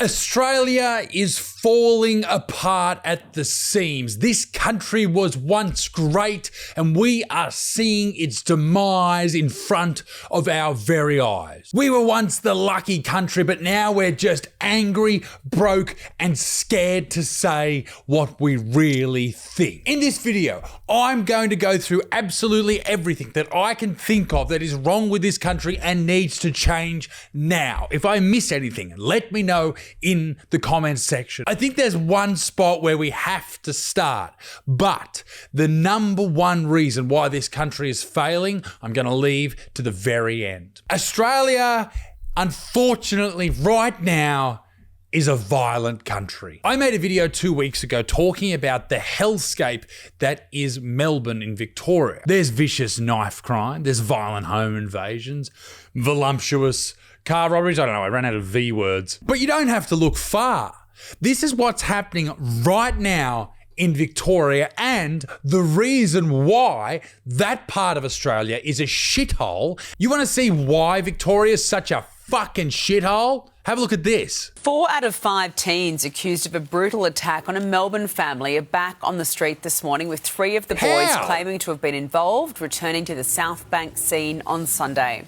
Australia is falling apart at the seams. This country was once great and we are seeing its demise in front of our very eyes. We were once the lucky country, but now we're just angry, broke, and scared to say what we really think. In this video, I'm going to go through absolutely everything that I can think of that is wrong with this country and needs to change now. If I miss anything, let me know in the comments section. I think there's one spot where we have to start, but the number one reason why this country is failing, I'm going to leave to the very end. Australia, unfortunately, right now, is a violent country. I made a video 2 weeks ago talking about the hellscape that is Melbourne in Victoria. There's vicious knife crime, there's violent home invasions, voluptuous car robberies. I don't know, I ran out of V words. But you don't have to look far. This is what's happening right now in Victoria, and the reason why that part of Australia is a shithole. You want to see why Victoria is such a fucking shithole? Have a look at this. 4 out of 5 teens accused of a brutal attack on a Melbourne family are back on the street this morning, with 3 of the boys claiming to have been involved, returning to the South Bank scene on Sunday.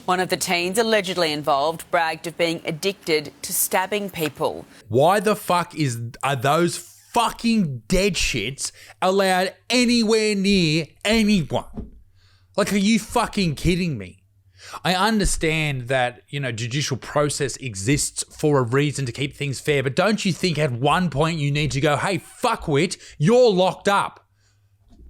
One of the teens allegedly involved bragged of being addicted to stabbing people. Why the fuck are those fucking dead shits allowed anywhere near anyone? Like, are you fucking kidding me? I understand that, judicial process exists for a reason to keep things fair, but don't you think at one point you need to go, hey, fuckwit, you're locked up.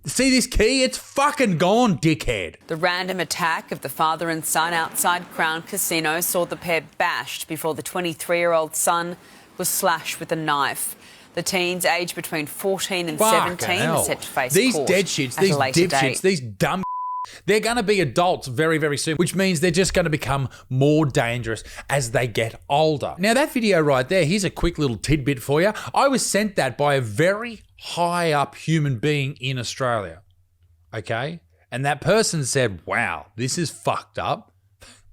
See this key? It's fucking gone, dickhead. The random attack of the father and son outside Crown Casino saw the pair bashed before the 23-year-old son was slashed with a knife. The teens, aged between 14 and 17, are set to face these court dead shits, at these a later dipshits, date. these dumb they're going to be adults very, very soon, which means they're just going to become more dangerous as they get older. Now, that video right there, here's a quick little tidbit for you. I was sent that by a very high up human being in Australia, okay? And that person said, wow, this is fucked up.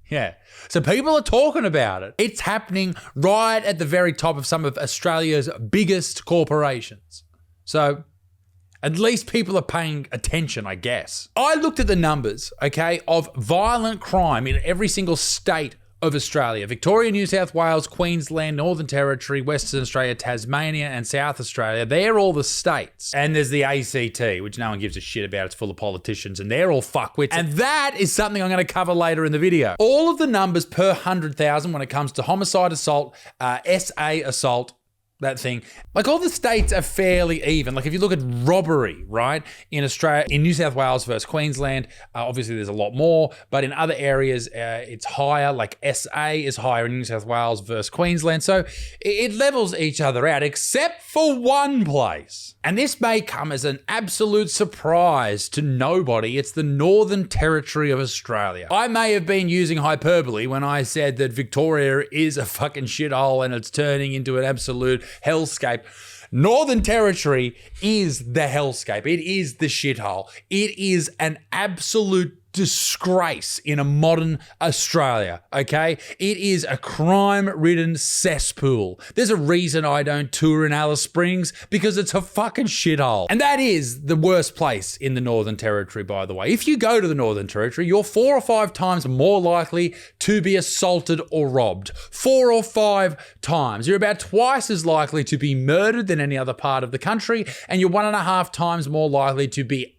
Yeah. So people are talking about it. It's happening right at the very top of some of Australia's biggest corporations. So at least people are paying attention, I guess. I looked at the numbers, okay, of violent crime in every single state of Australia. Victoria, New South Wales, Queensland, Northern Territory, Western Australia, Tasmania, and South Australia. They're all the states. And there's the ACT, which no one gives a shit about. It's full of politicians, and they're all fuckwits. And that is something I'm going to cover later in the video. All of the numbers per 100,000 when it comes to homicide, assault, SA assault, that thing. Like, all the states are fairly even. Like, if you look at robbery, right, in Australia, in New South Wales versus Queensland, obviously there's a lot more, but in other areas it's higher. Like, SA is higher in New South Wales versus Queensland. So it levels each other out, except for one place. And this may come as an absolute surprise to nobody. It's the Northern Territory of Australia. I may have been using hyperbole when I said that Victoria is a fucking shithole and it's turning into an absolute hellscape. Northern Territory is the hellscape. It is the shithole. It is an absolute disgrace in a modern Australia, okay? It is a crime-ridden cesspool. There's a reason I don't tour in Alice Springs, because it's a fucking shithole. And that is the worst place in the Northern Territory, by the way. If you go to the Northern Territory, you're 4 or 5 times more likely to be assaulted or robbed. 4 or 5 times. You're about twice as likely to be murdered than any other part of the country, and you're 1.5 times more likely to be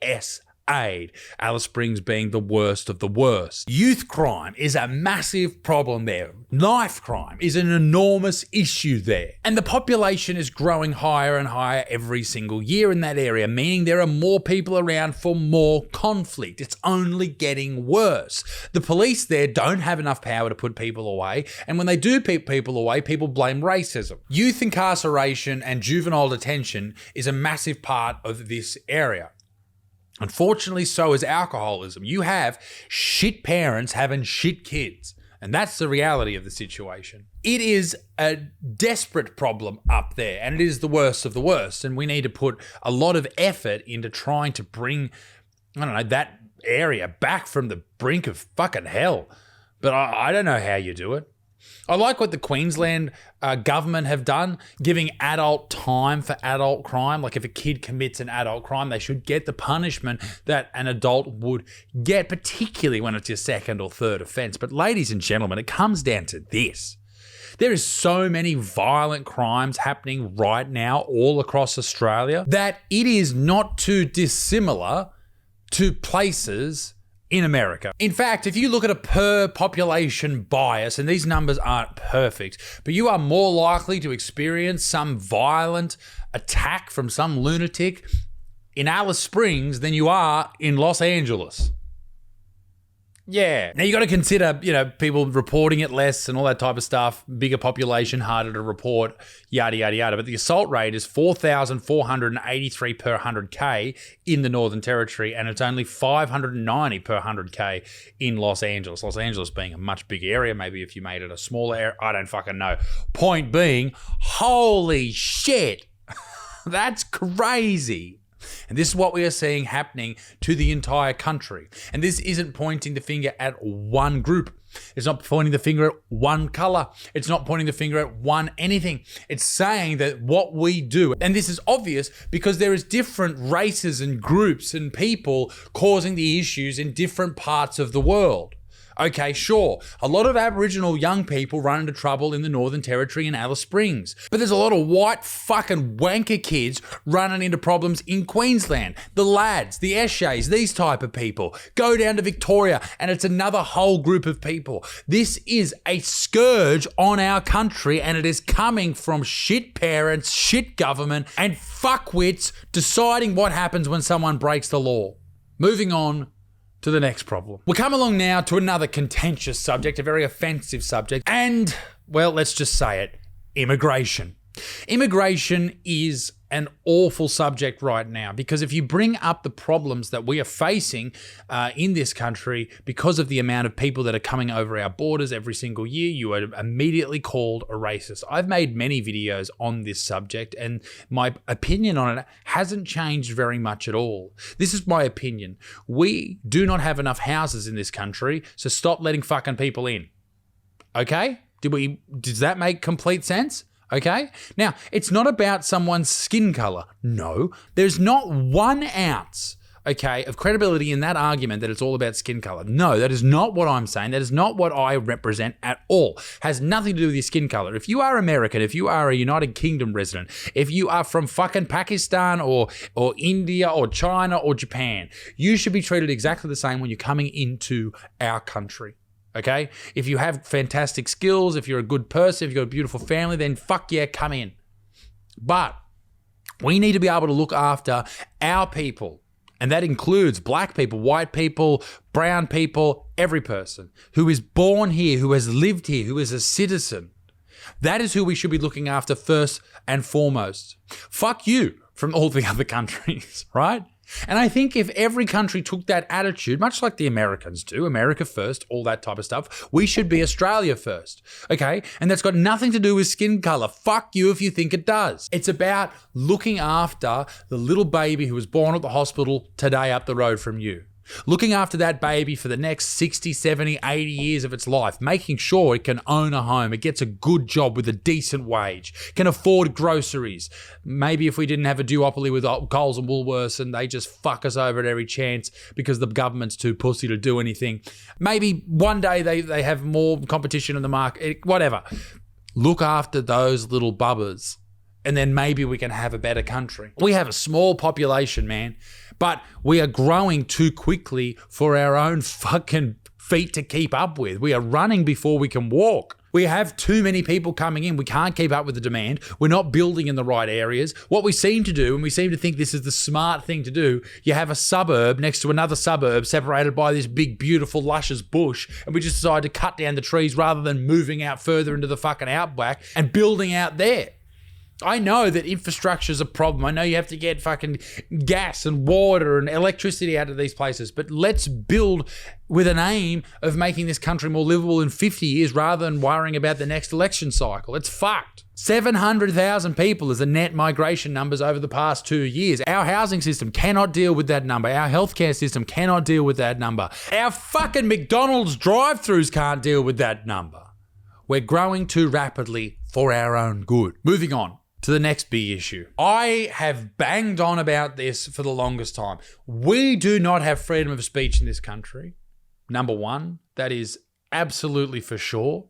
aid. Alice Springs being the worst of the worst. Youth crime is a massive problem there. Knife crime is an enormous issue there. And the population is growing higher and higher every single year in that area, meaning there are more people around for more conflict. It's only getting worse. The police there don't have enough power to put people away, and when they do put people away, people blame racism. Youth incarceration and juvenile detention is a massive part of this area. Unfortunately, so is alcoholism. You have shit parents having shit kids, and that's the reality of the situation. It is a desperate problem up there, and it is the worst of the worst, and we need to put a lot of effort into trying to bring, that area back from the brink of fucking hell. But I don't know how you do it. I like what the Queensland government have done, giving adult time for adult crime. Like if a kid commits an adult crime, they should get the punishment that an adult would get, particularly when it's your second or third offence. But ladies and gentlemen, it comes down to this. There is so many violent crimes happening right now all across Australia that it is not too dissimilar to places in America. In fact, if you look at a per population bias, and these numbers aren't perfect, but you are more likely to experience some violent attack from some lunatic in Alice Springs than you are in Los Angeles. Yeah. Now you got to consider, people reporting it less and all that type of stuff, bigger population, harder to report, yada, yada, yada. But the assault rate is 4,483 per 100K in the Northern Territory, and it's only 590 per 100K in Los Angeles. Los Angeles being a much bigger area. Maybe if you made it a smaller area, I don't fucking know. Point being, holy shit, that's crazy. And this is what we are seeing happening to the entire country. And this isn't pointing the finger at one group. It's not pointing the finger at one color. It's not pointing the finger at one anything. It's saying that what we do, and this is obvious because there is different races and groups and people causing the issues in different parts of the world. Okay, sure. A lot of Aboriginal young people run into trouble in the Northern Territory and Alice Springs. But there's a lot of white fucking wanker kids running into problems in Queensland. The lads, the Eshays, these type of people. Go down to Victoria and it's another whole group of people. This is a scourge on our country, and it is coming from shit parents, shit government, and fuckwits deciding what happens when someone breaks the law. Moving on to the next problem. We'll come along now to another contentious subject, a very offensive subject, and, well, let's just say it, immigration. Immigration is an awful subject right now because if you bring up the problems that we are facing in this country because of the amount of people that are coming over our borders every single year, you are immediately called a racist. I've made many videos on this subject and my opinion on it hasn't changed very much at all. This is my opinion. We do not have enough houses in this country, so stop letting fucking people in. Okay? Does that make complete sense? Okay? Now, it's not about someone's skin color. No, there's not 1 ounce, okay, of credibility in that argument that it's all about skin color. No, that is not what I'm saying. That is not what I represent at all. Has nothing to do with your skin color. If you are American, if you are a United Kingdom resident, if you are from fucking Pakistan or India or China or Japan, you should be treated exactly the same when you're coming into our country. Okay? If you have fantastic skills, if you're a good person, if you've got a beautiful family, then fuck yeah, come in. But we need to be able to look after our people. And that includes black people, white people, brown people, every person who is born here, who has lived here, who is a citizen. That is who we should be looking after first and foremost. Fuck you from all the other countries, right? And I think if every country took that attitude, much like the Americans do, America first, all that type of stuff, we should be Australia first, okay? And that's got nothing to do with skin color. Fuck you if you think it does. It's about looking after the little baby who was born at the hospital today up the road from you. Looking after that baby for the next 60, 70, 80 years of its life, making sure it can own a home, it gets a good job with a decent wage, can afford groceries. Maybe if we didn't have a duopoly with Coles and Woolworths and they just fuck us over at every chance because the government's too pussy to do anything. Maybe one day they have more competition in the market, whatever. Look after those little bubbers and then maybe we can have a better country. We have a small population, man. But we are growing too quickly for our own fucking feet to keep up with. We are running before we can walk. We have too many people coming in. We can't keep up with the demand. We're not building in the right areas. What we seem to do, and we seem to think this is the smart thing to do, you have a suburb next to another suburb separated by this big, beautiful, luscious bush, and we just decide to cut down the trees rather than moving out further into the fucking outback and building out there. I know that infrastructure is a problem. I know you have to get fucking gas and water and electricity out of these places, but let's build with an aim of making this country more livable in 50 years rather than worrying about the next election cycle. It's fucked. 700,000 people is the net migration numbers over the past 2 years. Our housing system cannot deal with that number. Our healthcare system cannot deal with that number. Our fucking McDonald's drive-thrus can't deal with that number. We're growing too rapidly for our own good. Moving on to the next big issue. I have banged on about this for the longest time. We do not have freedom of speech in this country. Number one, that is absolutely for sure.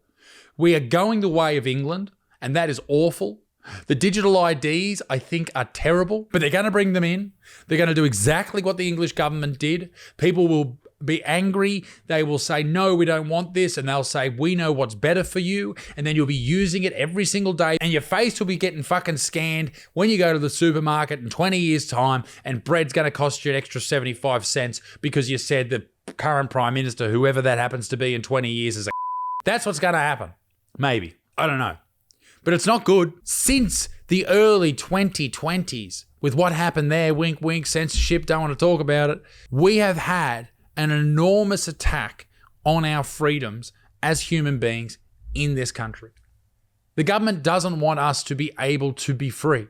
We are going the way of England, and that is awful. The digital IDs, I think, are terrible, but they're going to bring them in. They're going to do exactly what the English government did. People will be angry. They will say, no, we don't want this. And they'll say, we know what's better for you. And then you'll be using it every single day. And your face will be getting fucking scanned when you go to the supermarket in 20 years' time. And bread's going to cost you an extra 75 cents because you said the current Prime Minister, whoever that happens to be in 20 years, is a That's what's going to happen. Maybe. I don't know. But it's not good. Since the early 2020s, with what happened there, wink, wink, censorship, don't want to talk about it, we have had an enormous attack on our freedoms as human beings in this country. The government doesn't want us to be able to be free.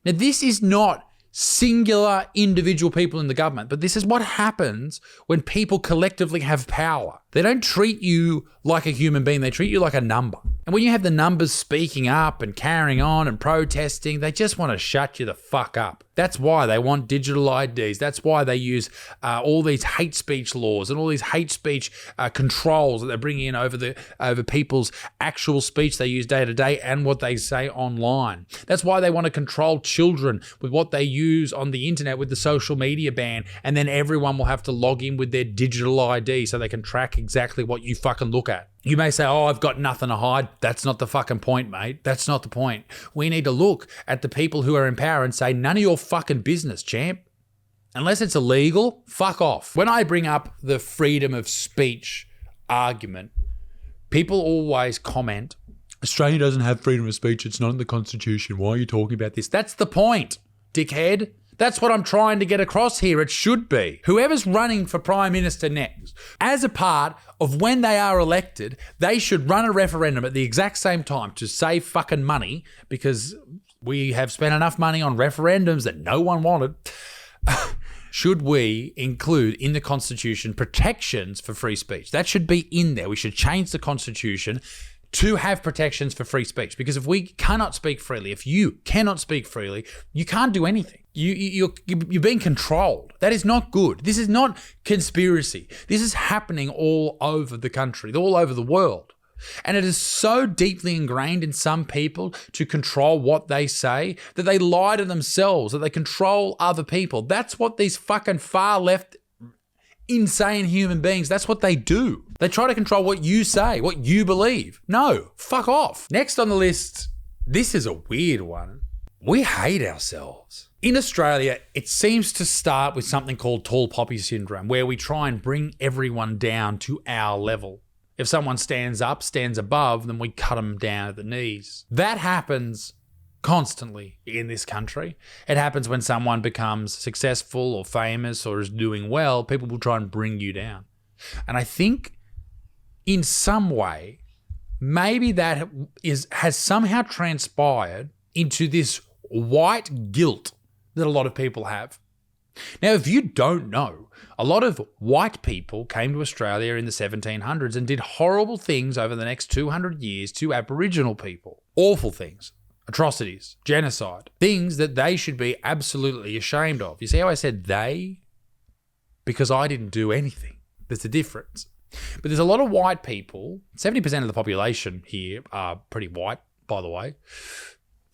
Now, this is not singular individual people in the government, but this is what happens when people collectively have power. They don't treat you like a human being, they treat you like a number. And when you have the numbers speaking up and carrying on and protesting, they just want to shut you the fuck up. That's why they want digital IDs. That's why they use all these hate speech laws and all these hate speech controls that they're bringing in over people's actual speech they use day to day and what they say online. That's why they want to control children with what they use on the internet with the social media ban, and then everyone will have to log in with their digital ID so they can track exactly what you fucking look at. You may say, oh, I've got nothing to hide. That's not the fucking point, mate. That's not the point. We need to look at the people who are in power and say, none of your fucking business, champ. Unless it's illegal, fuck off. When I bring up the freedom of speech argument, people always comment, Australia doesn't have freedom of speech. It's not in the Constitution. Why are you talking about this? That's the point, dickhead. That's what I'm trying to get across here. It should be. Whoever's running for Prime Minister next, as a part of when they are elected, they should run a referendum at the exact same time to save fucking money, because we have spent enough money on referendums that no one wanted. Should we include in the Constitution protections for free speech? That should be in there. We should change the Constitution to have protections for free speech, because if we cannot speak freely, if you cannot speak freely, you can't do anything. You're being controlled. That is not good. This is not conspiracy. This is happening all over the country, all over the world. And it is so deeply ingrained in some people to control what they say that they lie to themselves, that they control other people. That's what these fucking far left insane human beings, that's what they do. They try to control what you say, what you believe. No, fuck off. Next on the list, this is a weird one. We hate ourselves. In Australia, it seems to start with something called tall poppy syndrome, where we try and bring everyone down to our level. If someone stands up, stands above, then we cut them down at the knees. That happens constantly in this country. It happens when someone becomes successful or famous or is doing well, people will try and bring you down. And I think in some way, maybe that has somehow transpired into this white guilt that a lot of people have. Now, if you don't know, a lot of white people came to Australia in the 1700s and did horrible things over the next 200 years to Aboriginal people. Awful things. Atrocities, genocide, things that they should be absolutely ashamed of. You see how I said they? Because I didn't do anything. There's a difference. But there's a lot of white people, 70% of the population here are pretty white, by the way.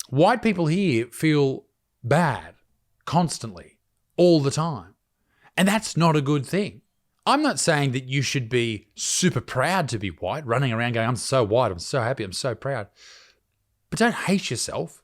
White people here feel bad constantly, all the time. And that's not a good thing. I'm not saying that you should be super proud to be white, running around going, I'm so white, I'm so happy, I'm so proud. But don't hate yourself.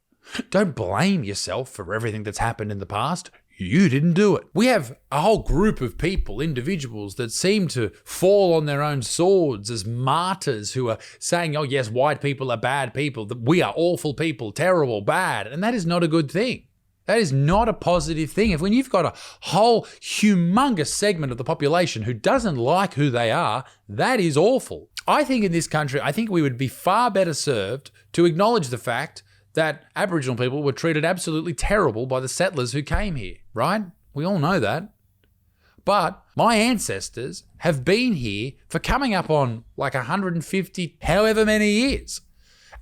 Don't blame yourself for everything that's happened in the past. You didn't do it. We have a whole group of people, individuals, that seem to fall on their own swords as martyrs who are saying, oh yes, white people are bad people. We are awful people, terrible, bad. And that is not a good thing. That is not a positive thing. When you've got a whole humongous segment of the population who doesn't like who they are, that is awful. I think in this country, we would be far better served to acknowledge the fact that Aboriginal people were treated absolutely terrible by the settlers who came here, right? We all know that. But my ancestors have been here for coming up on like 150, however many years.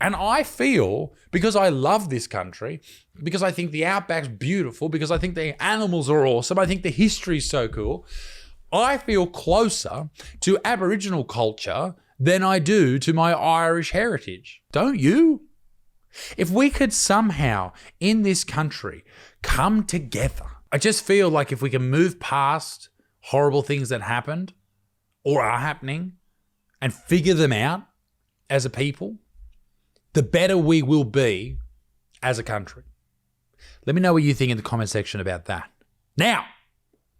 And I feel, because I love this country, because I think the outback's beautiful, because I think the animals are awesome, I think the history's so cool, I feel closer to Aboriginal culture than I do to my Irish heritage. Don't you? If we could somehow, in this country, come together, I just feel like if we can move past horrible things that happened or are happening and figure them out as a people, the better we will be as a country. Let me know what you think in the comment section about that. Now,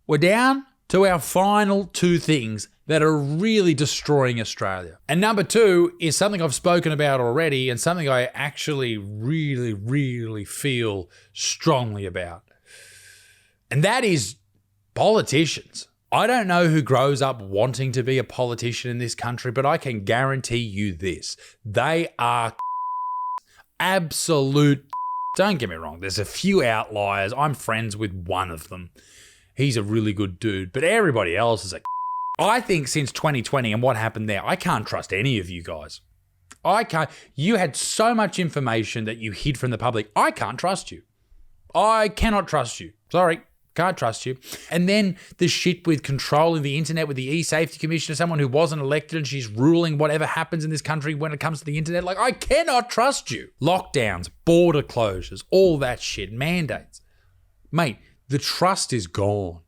we're down to our final two things that are really destroying Australia. And number two is something I've spoken about already and something I actually really, really feel strongly about. And that is politicians. I don't know who grows up wanting to be a politician in this country, but I can guarantee you this. They are absolute. Don't get me wrong, there's a few outliers. I'm friends with one of them. He's a really good dude, but everybody else is a. I think since 2020 and what happened there, I can't trust any of you guys. I can't. You had so much information that you hid from the public. I can't trust you. I cannot trust you. Sorry, can't trust you. And then the shit with controlling the internet with the E-Safety Commissioner, someone who wasn't elected and she's ruling whatever happens in this country when it comes to the internet. Like, I cannot trust you. Lockdowns, border closures, all that shit, mandates. Mate, the trust is gone.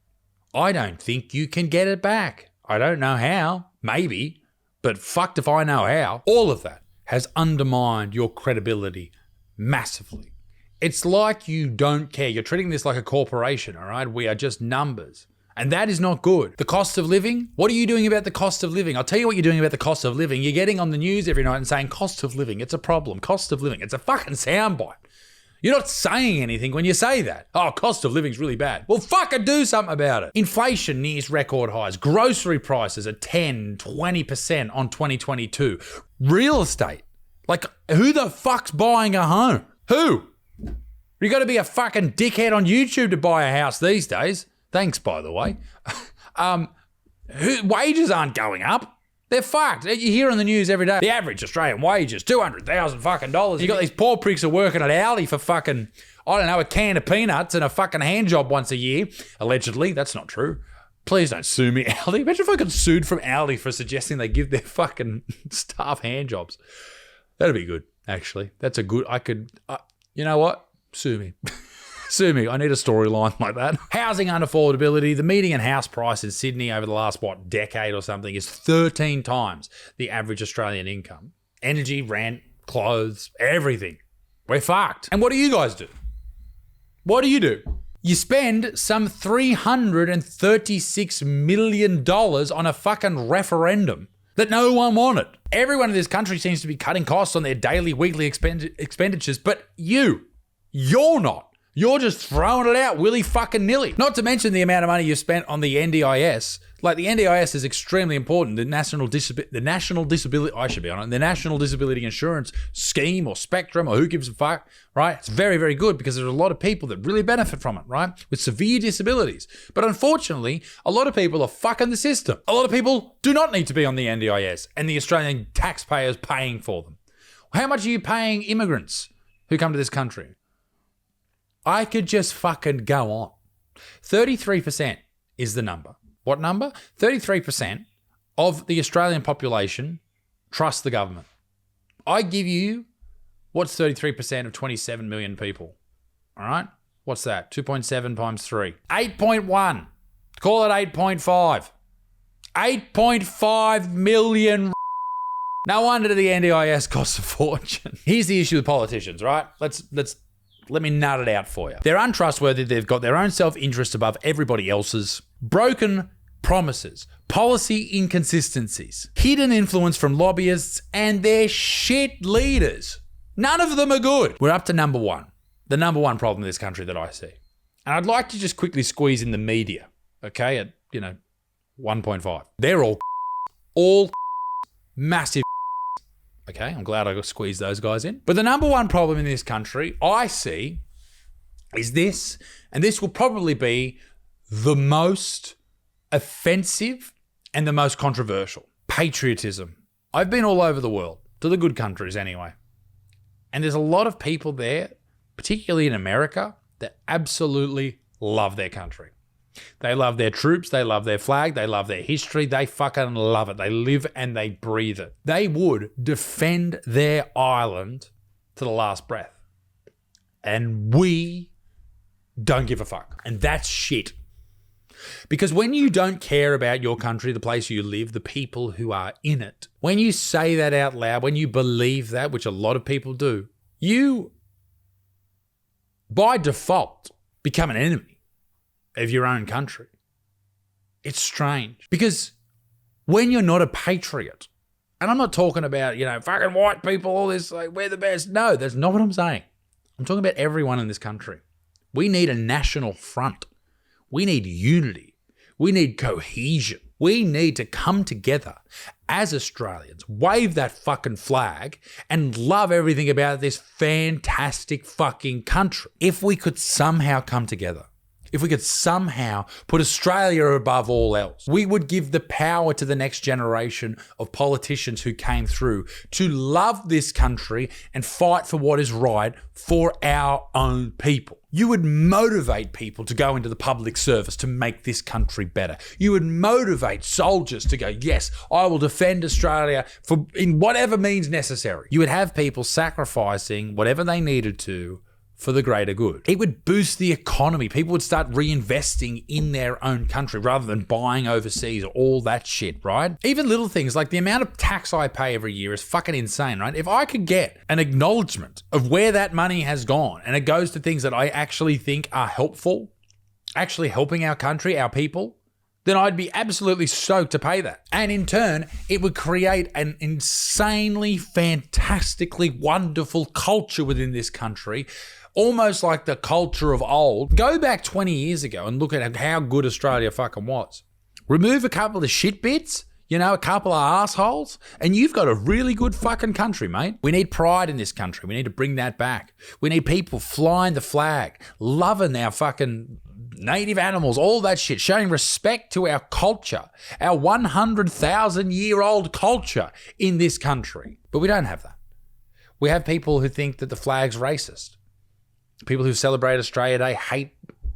I don't think you can get it back. I don't know how, maybe, but fucked if I know how. All of that has undermined your credibility massively. It's like you don't care. You're treating this like a corporation, all right? We are just numbers. And that is not good. The cost of living? What are you doing about the cost of living? I'll tell you what you're doing about the cost of living. You're getting on the news every night and saying, cost of living, it's a problem. Cost of living, it's a fucking soundbite. You're not saying anything when you say that. Oh, cost of living's really bad. Well, fucking do something about it. Inflation nears record highs. Grocery prices are 10, 20% on 2022. Real estate. Like, who the fuck's buying a home? Who? You got to be a fucking dickhead on YouTube to buy a house these days. Thanks, by the way. Wages aren't going up. They're fucked. You hear on the news every day. The average Australian wage is $200,000 fucking dollars. You got these poor pricks who are working at Aldi for fucking, I don't know, a can of peanuts and a fucking hand job once a year. Allegedly, that's not true. Please don't sue me, Aldi. Imagine if I got sued from Aldi for suggesting they give their fucking staff hand jobs. That'd be good, actually. That's a good. You know what? Sue me. Sue me. I need a storyline like that. Housing unaffordability. The median house price in Sydney over the last, decade or something is 13 times the average Australian income. Energy, rent, clothes, everything. We're fucked. And what do you guys do? What do? You spend some $336 million on a fucking referendum that no one wanted. Everyone in this country seems to be cutting costs on their daily, weekly expenditures, but you're not. You're just throwing it out willy-fucking-nilly. Not to mention the amount of money you spent on the NDIS. Like, the NDIS is extremely important. The National Disability Insurance Scheme or Spectrum or who gives a fuck, right? It's very, very good because there's a lot of people that really benefit from it, right? With severe disabilities. But unfortunately, a lot of people are fucking the system. A lot of people do not need to be on the NDIS and the Australian taxpayers paying for them. How much are you paying immigrants who come to this country? I could just fucking go on. 33% is the number. What number? 33% of the Australian population trust the government. I give you, what's 33% of 27 million people? All right? What's that? 2.7 times 3. 8.1. Call it 8.5. 8.5 million. No wonder the NDIS costs a fortune. Here's the issue with politicians, right? Let me nut it out for you. They're untrustworthy. They've got their own self-interest above everybody else's. Broken promises, policy inconsistencies, hidden influence from lobbyists, and their shit leaders. None of them are good. We're up to number one. The number one problem in this country that I see. And I'd like to just quickly squeeze in the media, okay, at, 1.5. They're all massive. Okay, I'm glad I got squeezed those guys in. But the number one problem in this country I see is this, and this will probably be the most offensive and the most controversial. Patriotism. I've been all over the world, to the good countries anyway. And there's a lot of people there, particularly in America, that absolutely love their country. They love their troops, they love their flag, they love their history, they fucking love it. They live and they breathe it. They would defend their island to the last breath. And we don't give a fuck. And that's shit. Because when you don't care about your country, the place you live, the people who are in it, when you say that out loud, when you believe that, which a lot of people do, you, by default, become an enemy of your own country. It's strange. Because when you're not a patriot, and I'm not talking about, fucking white people, all this, like, we're the best. No, that's not what I'm saying. I'm talking about everyone in this country. We need a national front. We need unity. We need cohesion. We need to come together as Australians, wave that fucking flag, and love everything about this fantastic fucking country. If we could somehow come together, if we could somehow put Australia above all else, we would give the power to the next generation of politicians who came through to love this country and fight for what is right for our own people. You would motivate people to go into the public service to make this country better. You would motivate soldiers to go, yes, I will defend Australia in whatever means necessary. You would have people sacrificing whatever they needed to for the greater good. It would boost the economy. People would start reinvesting in their own country rather than buying overseas, all that shit, right? Even little things like the amount of tax I pay every year is fucking insane, right? If I could get an acknowledgement of where that money has gone and it goes to things that I actually think are helpful, actually helping our country, our people, then I'd be absolutely stoked to pay that. And in turn, it would create an insanely, fantastically wonderful culture within this country, almost like the culture of old. Go back 20 years ago and look at how good Australia fucking was. Remove a couple of shit bits, a couple of assholes, and you've got a really good fucking country, mate. We need pride in this country. We need to bring that back. We need people flying the flag, loving our fucking native animals, all that shit, showing respect to our culture, our 100,000-year-old culture in this country. But we don't have that. We have people who think that the flag's racist. People who celebrate Australia Day hate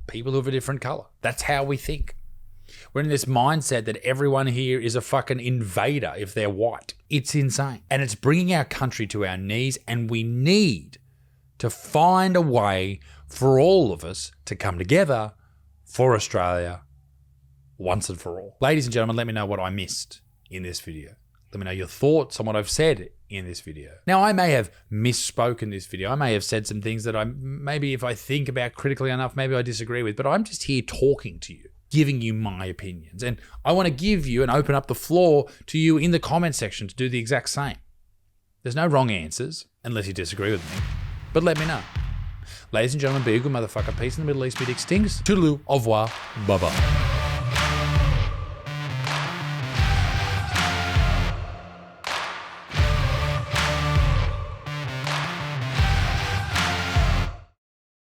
people who have a different colour. That's how we think. We're in this mindset that everyone here is a fucking invader if they're white. It's insane. And it's bringing our country to our knees, and we need to find a way for all of us to come together for Australia once and for all. Ladies and gentlemen, let me know what I missed in this video. Let me know your thoughts on what I've said in this video. Now, I may have misspoken this video. I may have said some things that maybe if I think about critically enough, maybe I disagree with, but I'm just here talking to you, giving you my opinions. And I want to give you and open up the floor to you in the comment section to do the exact same. There's no wrong answers, unless you disagree with me, but let me know. Ladies and gentlemen, be a good motherfucker. Peace in the Middle East. Be extinct. Toodaloo. Au revoir. Bye-bye.